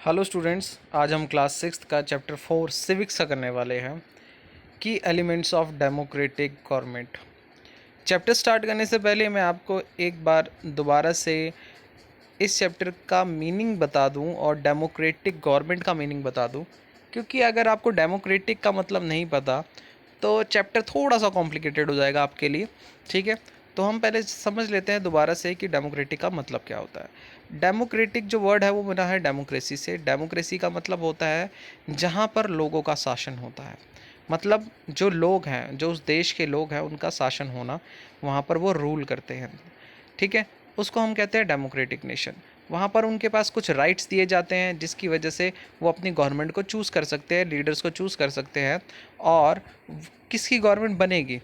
Hello students, आज हम class sixth का चैप्टर 4 सिविक्स का करने वाले हैं की elements of democratic government. Chapter start करने से पहले मैं आपको एक बार दोबारा से इस चैप्टर का मीनिंग बता दूं और डेमोक्रेटिक गवर्नमेंट का मीनिंग बता दूं, क्योंकि अगर आपको डेमोक्रेटिक का मतलब नहीं पता तो चैप्टर थोड़ा सा कॉम्प्लिकेटेड हो जाएगा आपके लिए। ठीक है, तो हम पहले समझ लेते हैं दोबारा से कि डेमोक्रेटिक का मतलब क्या होता है। डेमोक्रेटिक जो वर्ड है वो बना है डेमोक्रेसी से। डेमोक्रेसी का मतलब होता है जहाँ पर लोगों का शासन होता है, मतलब जो लोग हैं, जो उस देश के लोग हैं, उनका शासन होना, वहाँ पर वो रूल करते हैं। ठीक है, उसको हम कहते हैं डेमोक्रेटिक नेशन। वहाँ पर उनके पास कुछ राइट्स दिए जाते हैं जिसकी वजह से वो अपनी गवर्नमेंट को चूज़ कर सकते हैं, लीडर्स को चूज़ कर सकते हैं और किसकी गवर्नमेंट बनेगी,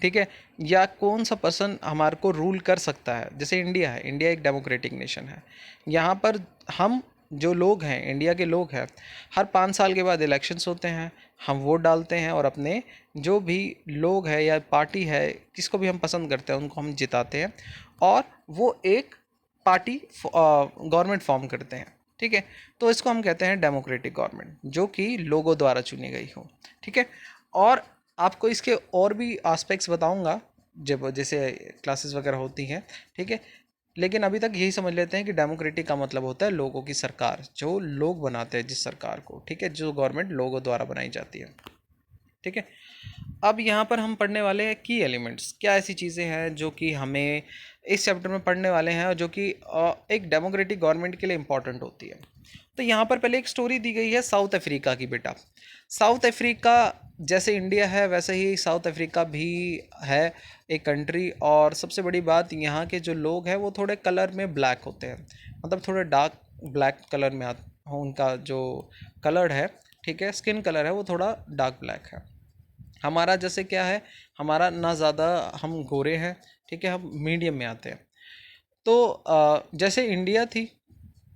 ठीक है, या कौन सा पर्सन हमारे को रूल कर सकता है। जैसे इंडिया है, इंडिया एक डेमोक्रेटिक नेशन है। यहाँ पर हम जो लोग हैं, इंडिया के लोग हैं, हर 5 साल के बाद इलेक्शंस होते हैं, हम वोट डालते हैं और अपने जो भी लोग हैं या पार्टी है, किसको भी हम पसंद करते हैं, उनको हम जिताते हैं और वो एक पार्टी गवर्नमेंट फॉर्म करते हैं। ठीक है, तो इसको हम कहते हैं डेमोक्रेटिक गवर्नमेंट, जो कि लोगों द्वारा चुनी गई हो। ठीक है, और आपको इसके और भी एस्पेक्ट्स बताऊंगा जब जैसे क्लासेस वगैरह होती हैं। ठीक है, लेकिन अभी तक यही समझ लेते हैं कि डेमोक्रेटिक का मतलब होता है लोगों की सरकार, जो लोग बनाते हैं जिस सरकार को। ठीक है, जो गवर्नमेंट लोगों द्वारा बनाई जाती है। ठीक है, अब यहाँ पर हम पढ़ने वाले हैं की एलिमेंट्स। क्या ऐसी चीज़ें हैं जो कि हमें इस चैप्टर में पढ़ने वाले हैं और जो कि एक डेमोक्रेटिक गवर्नमेंट के लिए इम्पॉर्टेंट होती है। तो यहाँ पर पहले एक स्टोरी दी गई है साउथ अफ्रीका की। बेटा, साउथ अफ्रीका जैसे इंडिया है वैसे ही साउथ अफ्रीका भी है एक कंट्री। और सबसे बड़ी बात, यहाँ के जो लोग हैं वो थोड़े कलर में ब्लैक होते हैं, मतलब थोड़े डार्क ब्लैक कलर में उनका जो कलर है, ठीक है, स्किन कलर है, वो थोड़ा डार्क ब्लैक है। हमारा जैसे क्या है, हमारा ना ज़्यादा हम गोरे हैं, ठीक है, हम मीडियम में आते हैं। तो जैसे इंडिया थी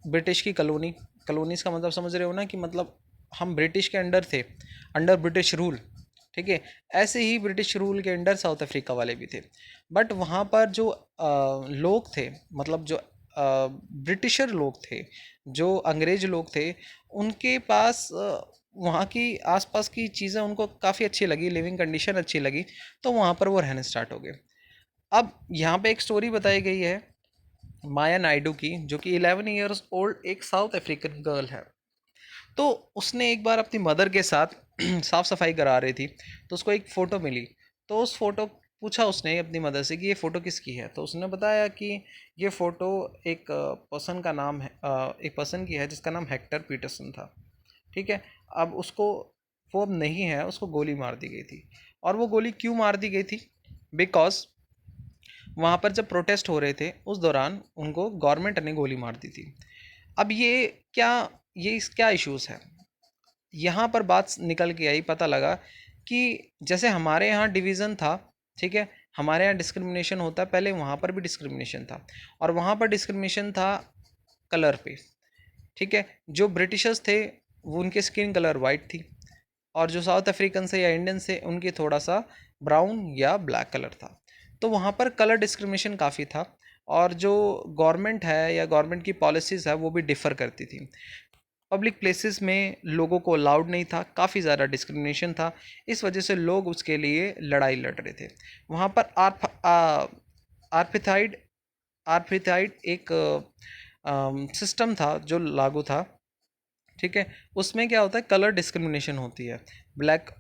ब्रिटिश की कॉलोनी, कॉलोनीज का मतलब समझ रहे हो ना, कि मतलब हम ब्रिटिश के अंडर थे, अंडर ब्रिटिश रूल। ठीक है, ऐसे ही ब्रिटिश रूल के अंडर साउथ अफ्रीका वाले भी थे। बट वहाँ पर जो लोग थे, मतलब जो ब्रिटिशर लोग थे, जो अंग्रेज लोग थे, उनके पास वहाँ की आसपास की चीज़ें उनको काफ़ी अच्छी लगी, लिविंग कंडीशन अच्छी लगी, तो वहाँ पर वो रहने स्टार्ट हो गए। अब यहाँ पे एक स्टोरी बताई गई है माया नायडू की, जो कि 11 ईयर्स ओल्ड एक साउथ अफ्रीकन गर्ल है। तो उसने एक बार अपनी मदर के साथ साफ सफाई करा रही थी, तो उसको एक फ़ोटो मिली। तो उस फोटो पूछा उसने अपनी मदर से कि ये फ़ोटो किसकी है। तो उसने बताया कि ये फ़ोटो एक पर्सन का नाम है, एक पर्सन की है जिसका नाम हेक्टर पीटरसन था। ठीक है, अब उसको, वो अब नहीं है, उसको गोली मार दी गई थी। और वो गोली क्यों मार दी गई थी? बिकॉज वहाँ पर जब प्रोटेस्ट हो रहे थे उस दौरान उनको गवर्नमेंट ने गोली मार दी थी। अब क्या ये क्या इश्यूज़ है, यहाँ पर बात निकल के आई, पता लगा कि जैसे हमारे यहाँ डिवीज़न था, ठीक है, हमारे यहाँ डिस्क्रिमिनेशन होता है, पहले वहाँ पर भी डिस्क्रिमिनेशन था। और वहाँ पर डिस्क्रिमिनेशन था कलर पे। ठीक है, जो ब्रिटिशर्स थे वो उनकी स्किन कलर वाइट थी, और जो साउथ अफ्रीकन से या इंडियन से उनकी थोड़ा सा ब्राउन या ब्लैक कलर था। तो वहाँ पर कलर डिस्क्रिमिनेशन काफ़ी था। और जो गवर्नमेंट है या गवर्नमेंट की पॉलिसीज़ है वो भी डिफ़र करती थी। पब्लिक प्लेसेस में लोगों को अलाउड नहीं था, काफ़ी ज़्यादा डिस्क्रिमिनेशन था। इस वजह से लोग उसके लिए लड़ाई लड़ रहे थे। वहाँ पर आर्पिथाइड आर्पिथाइड एक सिस्टम था जो लागू था। ठीक है, उसमें क्या होता है, कलर डिस्क्रिमिनेशन होती है। ब्लैक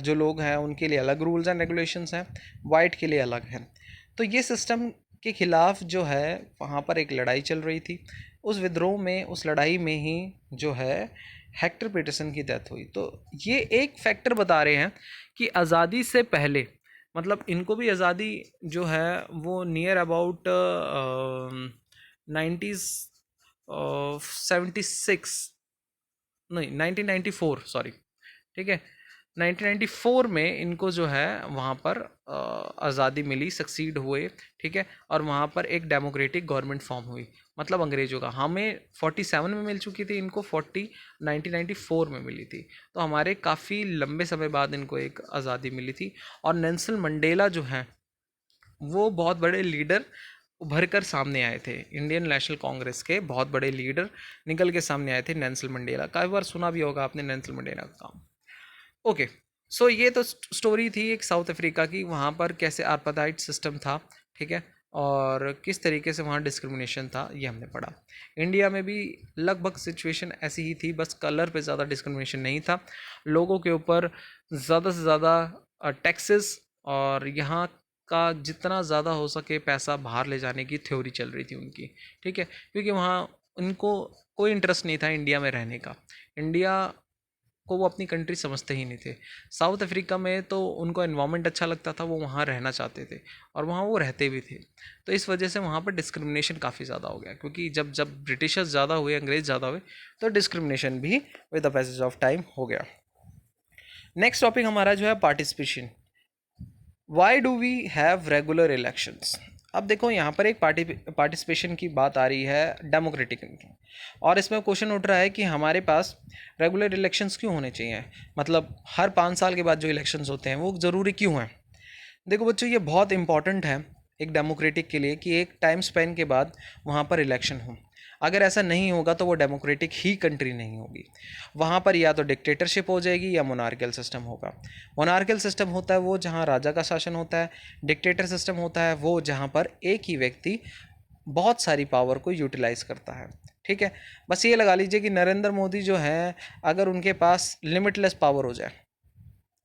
जो लोग हैं उनके लिए अलग रूल्स एंड रेगुलेशंस हैं, वाइट के लिए अलग हैं। तो ये सिस्टम के खिलाफ जो है वहाँ पर एक लड़ाई चल रही थी। उस विद्रोह में, उस लड़ाई में ही जो है हेक्टर पीटरसन की डेथ हुई। तो ये एक फैक्टर बता रहे हैं कि आज़ादी से पहले, मतलब इनको भी आज़ादी जो है वो नियर अबाउट 90s 76, नहीं 1994, सॉरी, ठीक है, 1994 में इनको जो है वहाँ पर आज़ादी मिली, सक्सीड हुए। ठीक है, और वहाँ पर एक डेमोक्रेटिक गवर्नमेंट फॉर्म हुई। मतलब अंग्रेज़ों का, हमें 47 में मिल चुकी थी, इनको 1994 में मिली थी। तो हमारे काफ़ी लंबे समय बाद इनको एक आज़ादी मिली थी। और नेल्सन मंडेला जो हैं वो बहुत बड़े लीडर उभर कर सामने आए थे। इंडियन नेशनल कांग्रेस के बहुत बड़े लीडर निकल के सामने आए थे। नेल्सन मंडेला, काफ़ी बार सुना भी होगा आपने नेल्सन मंडेला का काम। ओके, सो ये तो स्टोरी थी एक साउथ अफ्रीका की, वहाँ पर कैसे आर्पाधाइड सिस्टम था, ठीक है, और किस तरीके से वहाँ डिस्क्रिमिनेशन था, ये हमने पढ़ा। इंडिया में भी लगभग सिचुएशन ऐसी ही थी, बस कलर पे ज़्यादा डिस्क्रिमिनेशन नहीं था। लोगों के ऊपर ज़्यादा से ज़्यादा टैक्सेस और यहाँ का जितना ज़्यादा हो सके पैसा बाहर ले जाने की थ्योरी चल रही थी उनकी, ठीक है, क्योंकि वहाँ उनको कोई इंटरेस्ट नहीं था इंडिया में रहने का। इंडिया को वो अपनी कंट्री समझते ही नहीं थे। साउथ अफ्रीका में तो उनको एनवायरनमेंट अच्छा लगता था, वो वहाँ रहना चाहते थे और वहाँ वो रहते भी थे। तो इस वजह से वहाँ पर डिस्क्रिमिनेशन काफ़ी ज़्यादा हो गया, क्योंकि जब जब ब्रिटिशर्स ज़्यादा हुए, अंग्रेज़ ज़्यादा हुए, तो डिस्क्रिमिनेशन भी with the passage of time हो गया। नेक्स्ट टॉपिक हमारा जो है participation. Why do we have regular elections. अब देखो यहाँ पर एक पार्टिसिपेशन की बात आ रही है डेमोक्रेटिक, और इसमें क्वेश्चन उठ रहा है कि हमारे पास रेगुलर इलेक्शंस क्यों होने चाहिए, मतलब हर 5 साल के बाद जो इलेक्शंस होते हैं वो ज़रूरी क्यों हैं। देखो बच्चों, ये बहुत इंपॉर्टेंट है एक डेमोक्रेटिक के लिए कि एक टाइम स्पेन के बाद वहाँ पर इलेक्शन हो। अगर ऐसा नहीं होगा तो वो डेमोक्रेटिक ही कंट्री नहीं होगी। वहाँ पर या तो डिक्टेटरशिप हो जाएगी या मोनार्कियल सिस्टम होगा। मोनार्कियल सिस्टम होता है वो जहाँ राजा का शासन होता है। डिक्टेटर सिस्टम होता है वो जहाँ पर एक ही व्यक्ति बहुत सारी पावर को यूटिलाइज करता है, ठीक है। बस ये लगा लीजिए कि नरेंद्र मोदी जो है, अगर उनके पास लिमिटलेस पावर हो जाए,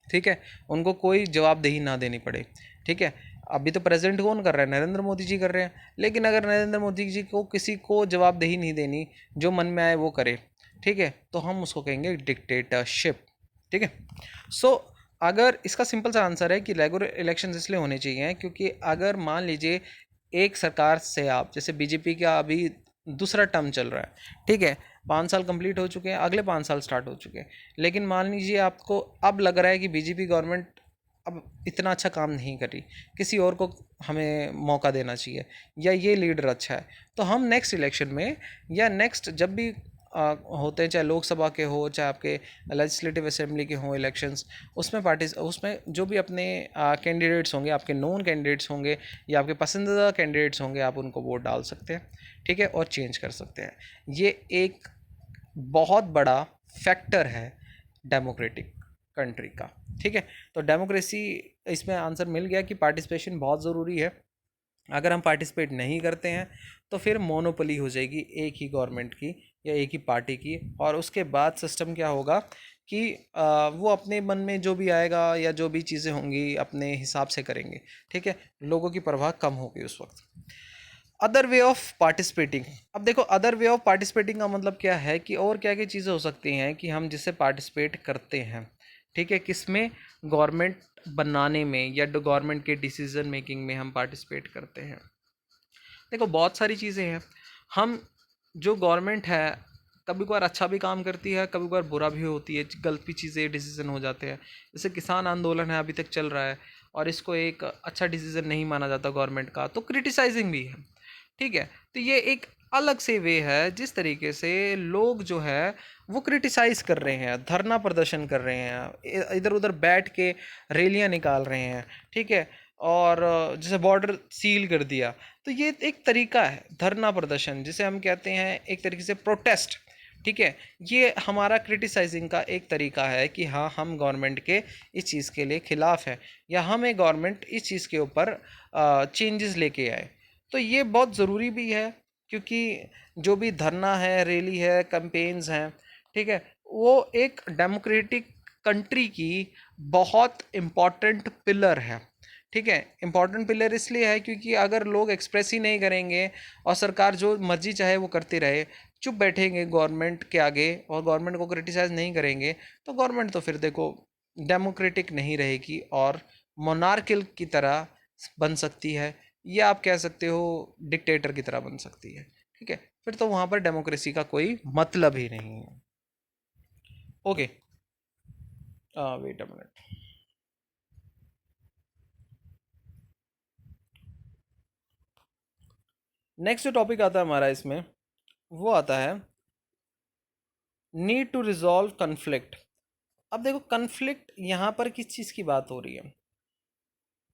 ठीक है, उनको कोई जवाबदेही ना देनी पड़े, ठीक है। अभी तो प्रेजेंट कौन कर रहा है, नरेंद्र मोदी जी कर रहे हैं, लेकिन अगर नरेंद्र मोदी जी को किसी को जवाबदेही नहीं देनी, जो मन में आए वो करे, ठीक है, तो हम उसको कहेंगे डिक्टेटरशिप, ठीक है। सो अगर इसका सिंपल सा आंसर है कि रेगुलर इलेक्शंस इसलिए होने चाहिए क्योंकि अगर मान लीजिए एक सरकार से आप, जैसे बीजेपी का अभी दूसरा टर्म चल रहा है, ठीक है, 5 साल कंप्लीट हो चुके हैं, अगले 5 साल स्टार्ट हो चुके हैं, लेकिन मान लीजिए आपको अब लग रहा है कि बीजेपी गवर्नमेंट अब इतना अच्छा काम नहीं कर रही, किसी और को हमें मौका देना चाहिए, या ये लीडर अच्छा है, तो हम नेक्स्ट इलेक्शन में या नेक्स्ट जब भी होते हैं, चाहे लोकसभा के हो, चाहे आपके लेजिस्लेटिव असेंबली के हों इलेक्शंस, उसमें जो भी अपने कैंडिडेट्स होंगे, आपके नोन कैंडिडेट्स होंगे या आपके पसंदीदा कैंडिडेट्स होंगे, आप उनको वोट डाल सकते हैं, ठीक है, और चेंज कर सकते हैं। ये एक बहुत बड़ा फैक्टर है डेमोक्रेटिक कंट्री का, ठीक है। तो डेमोक्रेसी, इसमें आंसर मिल गया कि पार्टिसिपेशन बहुत ज़रूरी है। अगर हम पार्टिसिपेट नहीं करते हैं तो फिर मोनोपोली हो जाएगी एक ही गवर्नमेंट की या एक ही पार्टी की, और उसके बाद सिस्टम क्या होगा कि वो अपने मन में जो भी आएगा या जो भी चीज़ें होंगी अपने हिसाब से करेंगे, ठीक है, लोगों की परवाह कम होगी उस वक्त। Other way of participating. अब देखो, अदर वे ऑफ पार्टिसिपेटिंग का मतलब क्या है कि और क्या क्या चीज़ें हो सकती हैं कि हम जिससे पार्टिसिपेट करते हैं, ठीक है, किसमें, गवर्नमेंट बनाने में या गवर्नमेंट के डिसीजन मेकिंग में हम पार्टिसिपेट करते हैं। देखो बहुत सारी चीज़ें हैं। हम, जो गवर्नमेंट है, कभी कभार अच्छा भी काम करती है, कभी कभार बुरा भी होती है, गलत भी चीज़ें डिसीजन हो जाते हैं। जैसे किसान आंदोलन है, अभी तक चल रहा है और इसको एक अच्छा डिसीजन नहीं माना जाता गवर्नमेंट का, तो क्रिटिसाइजिंग भी है, ठीक है। तो ये एक अलग से वे है जिस तरीके से लोग जो है वो क्रिटिसाइज़ कर रहे हैं, धरना प्रदर्शन कर रहे हैं, इधर उधर बैठ के रैलियां निकाल रहे हैं, ठीक है, और जैसे बॉर्डर सील कर दिया, तो ये एक तरीका है धरना प्रदर्शन, जिसे हम कहते हैं एक तरीके से प्रोटेस्ट, ठीक है। ये हमारा क्रिटिसाइजिंग का एक तरीका है कि हाँ, हम गवर्नमेंट के इस चीज़ के लिए खिलाफ है, या हमें गवर्नमेंट इस चीज़ के ऊपर चेंजेस लेके आए। तो ये बहुत ज़रूरी भी है, क्योंकि जो भी धरना है, रैली है, कैंपेन्स हैं, ठीक है, वो एक डेमोक्रेटिक कंट्री की बहुत इम्पॉर्टेंट पिलर है, ठीक है। इम्पॉर्टेंट पिलर इसलिए है क्योंकि अगर लोग एक्सप्रेस ही नहीं करेंगे और सरकार जो मर्जी चाहे वो करती रहे, चुप बैठेंगे गवर्नमेंट के आगे और गवर्नमेंट को क्रिटिसाइज़ नहीं करेंगे, तो गवर्नमेंट तो फिर देखो डेमोक्रेटिक नहीं रहेगी और मोनार्किल की तरह बन सकती है, या आप कह सकते हो डिक्टेटर की तरह बन सकती है, ठीक है। फिर तो वहाँ पर डेमोक्रेसी का कोई मतलब ही नहीं है। Okay, wait a minute. Next जो टॉपिक आता है हमारा इसमें, वो आता है नीड टू रिजॉल्व कन्फ्लिक्ट। अब देखो, कन्फ्लिक्ट यहाँ पर किस चीज़ की बात हो रही है,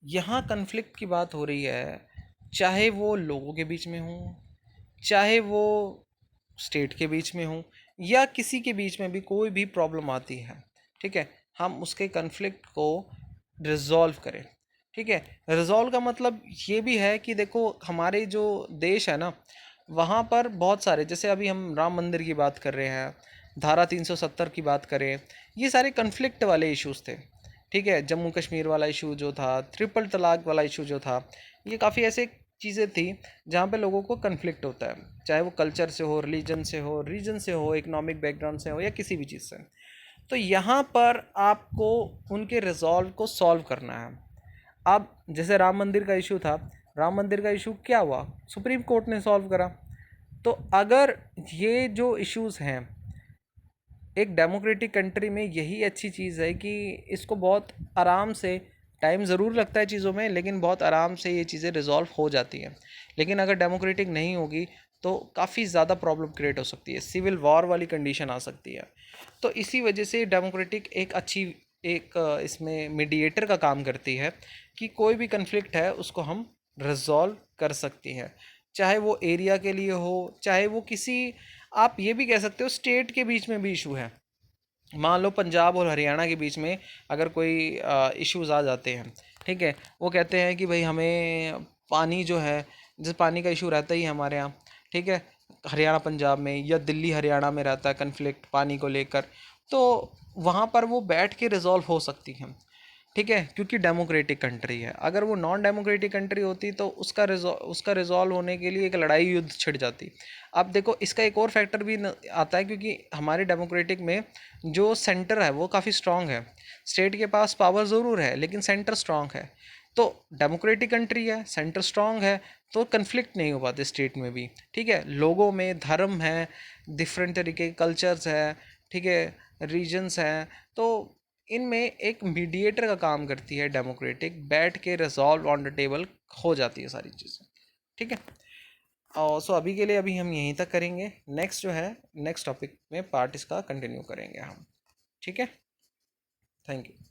यहाँ कन्फ्लिक्ट की बात हो रही है चाहे वो लोगों के बीच में हो, चाहे वो स्टेट के बीच में हो, या किसी के बीच में भी कोई भी प्रॉब्लम आती है, ठीक है, हम उसके कन्फ्लिक्ट को रिजॉल्व करें। ठीक है, रिजॉल्व का मतलब ये भी है कि देखो हमारे जो देश है ना, वहाँ पर बहुत सारे, जैसे अभी हम राम मंदिर की बात कर रहे हैं, धारा 370 की बात करें, ये सारे कन्फ्लिक्ट वाले इश्यूज थे। ठीक है, जम्मू कश्मीर वाला इशू जो था, ट्रिपल तलाक वाला इशू जो था, ये काफ़ी ऐसे चीज़ें थी जहाँ पे लोगों को कन्फ्लिक्ट होता है, चाहे वो कल्चर से हो, रिलीजन से हो, रीजन से हो, इकोनॉमिक बैकग्राउंड से हो, या किसी भी चीज़ से। तो यहाँ पर आपको उनके रिजॉल्व को सॉल्व करना है। अब जैसे राम मंदिर का इशू था, राम मंदिर का इशू क्या हुआ, सुप्रीम कोर्ट ने सॉल्व करा। तो अगर ये जो इश्यूज हैं, एक डेमोक्रेटिक कंट्री में यही अच्छी चीज़ है कि इसको बहुत आराम से, टाइम ज़रूर लगता है चीज़ों में, लेकिन बहुत आराम से ये चीज़ें रिजॉल्व हो जाती हैं। लेकिन अगर डेमोक्रेटिक नहीं होगी तो काफ़ी ज़्यादा प्रॉब्लम क्रिएट हो सकती है, सिविल वॉर वाली कंडीशन आ सकती है। तो इसी वजह से डेमोक्रेटिक एक अच्छी, एक इसमें मीडिएटर का काम करती है कि कोई भी कन्फ्लिक्ट है उसको हम रिजॉल्व कर सकती हैं, चाहे वो एरिया के लिए हो, चाहे वो किसी, आप ये भी कह सकते हो स्टेट के बीच में भी इशू है। मान लो पंजाब और हरियाणा के बीच में अगर कोई इश्यूज आ जाते हैं, ठीक है, वो कहते हैं कि भाई हमें पानी जो है, जैसे पानी का इशू रहता ही है हमारे यहाँ, ठीक है, हरियाणा पंजाब में या दिल्ली हरियाणा में रहता है कन्फ्लिक्ट पानी को लेकर, तो वहाँ पर वो बैठ के रिजॉल्व हो सकती हैं। ठीक है, क्योंकि डेमोक्रेटिक कंट्री है। अगर वो नॉन डेमोक्रेटिक कंट्री होती तो उसका रिजॉल्व होने के लिए एक लड़ाई युद्ध छिड़ जाती। अब देखो इसका एक और फैक्टर भी आता है, क्योंकि हमारे डेमोक्रेटिक में जो सेंटर है वो काफ़ी स्ट्रांग है। स्टेट के पास पावर ज़रूर है लेकिन सेंटर स्ट्रांग है। तो डेमोक्रेटिक कंट्री है, सेंटर स्ट्रांग है, तो कन्फ्लिक्ट नहीं हो पाते स्टेट में भी। ठीक है, लोगों में धर्म है, डिफरेंट तरीके के कल्चर्स है, ठीक है, रीजन्स हैं, तो इनमें एक मीडिएटर का काम करती है डेमोक्रेटिक, बैठ के रिजॉल्व ऑन द टेबल हो जाती है सारी चीज़ें। ठीक है, और सो अभी के लिए अभी हम यहीं तक करेंगे, नेक्स्ट जो है नेक्स्ट टॉपिक में पार्ट इसका कंटिन्यू करेंगे हम। ठीक है, थैंक यू।